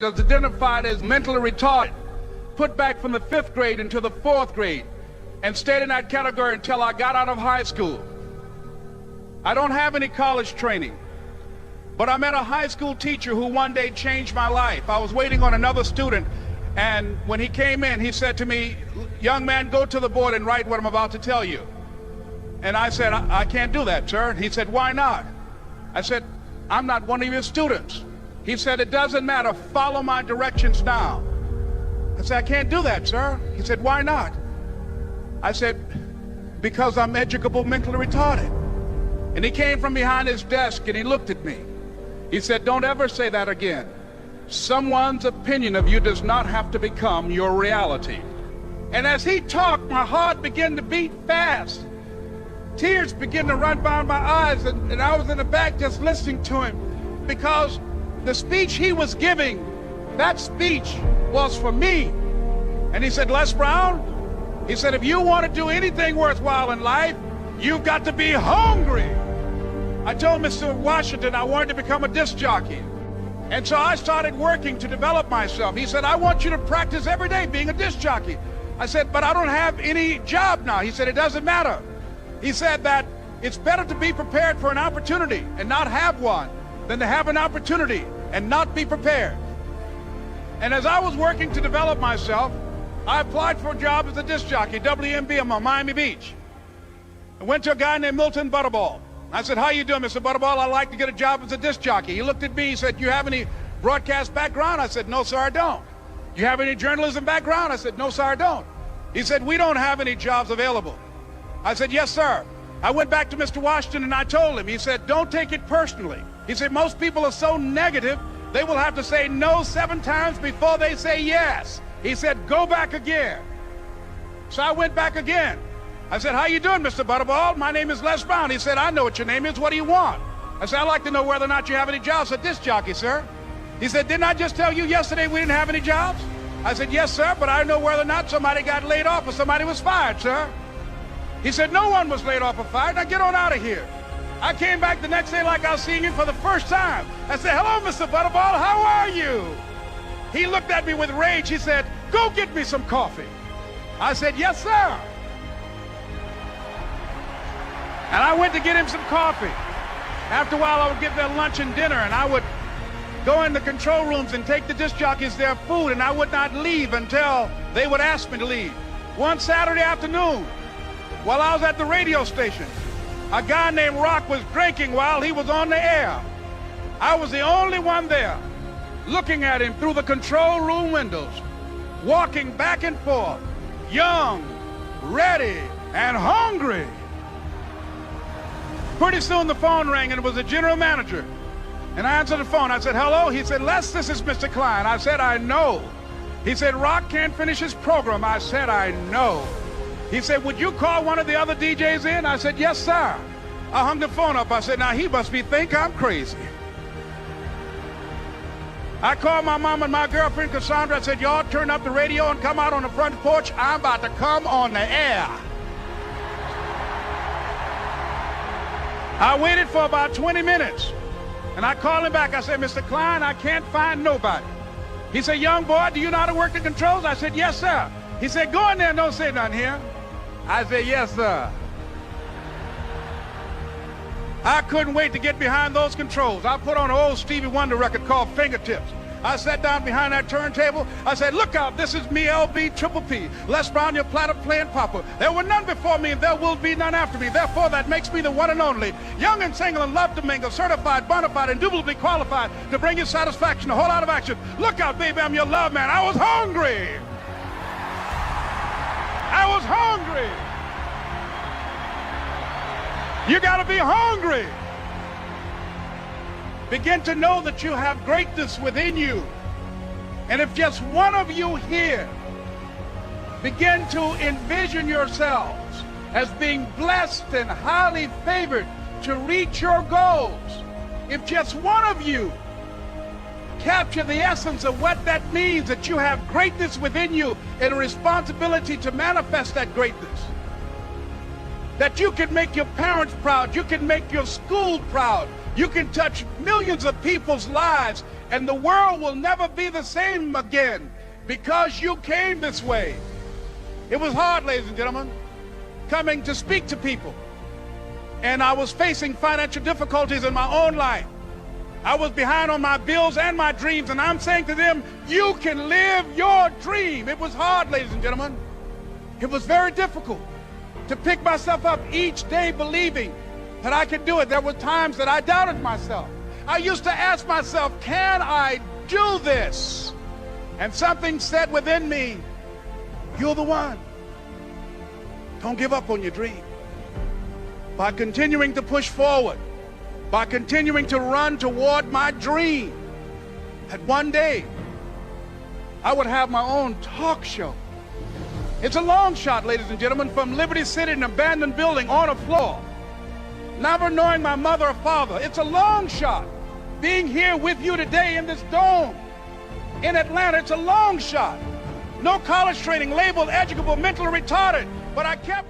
was identified as mentally retarded, put back from the 5th grade into the 4th grade, and stayed in that category until I got out of high school. I don't have any college training, but I met a high school teacher who one day changed my life. I was waiting on another student, and when he came in, he said to me, "Young man, go to the board and write what I'm about to tell you." And I said, I can't do that, sir. He said, "Why not?" I said, "I'm not one of your students." He said, "It doesn't matter. Follow my directions now." I said, "I can't do that, sir." He said, "Why not?" I said, "Because I'm educable mentally retarded." And he came from behind his desk and he looked at me. He said, "Don't ever say that again. Someone's opinion of you does not have to become your reality." And as he talked, my heart began to beat fast. Tears began to run down my eyes, and I was in the back just listening to him, because the speech he was giving, that speech was for me. And he said, "Les Brown," he said, "if you want to do anything worthwhile in life, you've got to be hungry." I told Mr. Washington I wanted to become a disc jockey. And so I started working to develop myself. He said, "I want you to practice every day being a disc jockey." I said, "But I don't have any job now." He said, "It doesn't matter." He said that it's better to be prepared for an opportunity and not have one than to have an opportunity and not be prepared. And as I was working to develop myself, I applied for a job as a disc jockey, WMB, on Miami Beach. I went to a guy named Milton Butterball. I said, "How you doing, Mr. Butterball? I'd like to get a job as a disc jockey." He looked at me, he said, "You have any broadcast background?" I said, "No, sir, I don't." "You have any journalism background?" I said, "No, sir, I don't." He said, "We don't have any jobs available." I said, "Yes, sir." I went back to Mr. Washington and I told him. He said, "Don't take it personally." He said, "Most people are so negative, they will have to say no 7 times before they say yes." He said, "Go back again." So I went back again. I said, "How you doing, Mr. Butterball? My name is Les Brown." He said, "I know what your name is. What do you want?" I said, "I'd like to know whether or not you have any jobs as a disc jockey, sir." He said, "Didn't I just tell you yesterday we didn't have any jobs?" I said, "Yes, sir, but I know whether or not somebody got laid off or somebody was fired, sir." He said, "No one was laid off or fired. Now get on out of here." I came back the next day like I was seeing him for the first time. I said, "Hello, Mr. Butterball, how are you?" He looked at me with rage. He said, "Go get me some coffee." I said, "Yes, sir." And I went to get him some coffee. After a while, I would get their lunch and dinner, and I would go in the control rooms and take the disc jockeys their food, and I would not leave until they would ask me to leave. One Saturday afternoon, while I was at the radio station, a guy named Rock was drinking while he was on the air. I was the only one there, looking at him through the control room windows, walking back and forth, young, ready, and hungry. Pretty soon the phone rang, and it was the general manager. And I answered the phone. I said, "Hello?" He said, "Les, this is Mr. Klein." I said, "I know." He said, "Rock can't finish his program." I said, "I know." He said, "Would you call one of the other DJs in?" I said, "Yes, sir." I hung the phone up. I said, "Now he must think I'm crazy." I called my mom and my girlfriend, Cassandra. I said, "Y'all turn up the radio and come out on the front porch. I'm about to come on the air." I waited for about 20 minutes, and I called him back. I said, "Mr. Klein, I can't find nobody." He said, "Young boy, do you know how to work the controls?" I said, "Yes, sir." He said, "Go in there and don't say nothing here." I said, "Yes, sir." I couldn't wait to get behind those controls. I put on an old Stevie Wonder record called Fingertips. I sat down behind that turntable. I said, "Look out, this is me, LB Triple P, Les Brown, your platter playing papa. There were none before me, and there will be none after me. Therefore, that makes me the one and only. Young and single and love to mingle, certified, bona fide, indubitably qualified to bring you satisfaction, a whole lot of action. Look out, baby, I'm your love man." I was hungry. I was hungry. You gotta be hungry. Begin to know that you have greatness within you. And if just one of you here begin to envision yourselves as being blessed and highly favored to reach your goals, if just one of you capture the essence of what that means, that you have greatness within you and a responsibility to manifest that greatness, that you can make your parents proud, you can make your school proud, You can touch millions of people's lives, and the world will never be the same again because you came this way. It was hard, ladies and gentlemen, coming to speak to people. And I was facing financial difficulties in my own life. I was behind on my bills and my dreams, and I'm saying to them, you can live your dream. It was hard, ladies and gentlemen. It was very difficult to pick myself up each day believing that I could do it. There were times that I doubted myself. I used to ask myself, can I do this? And something said within me, you're the one. Don't give up on your dream. By continuing to push forward, by continuing to run toward my dream, that one day I would have my own talk show. It's a long shot, ladies and gentlemen, from Liberty City, an abandoned building on a floor, never knowing my mother or father. It's a long shot. Being here with you today in this dome in Atlanta, it's a long shot. No college training, labeled educable, mentally retarded, but I kept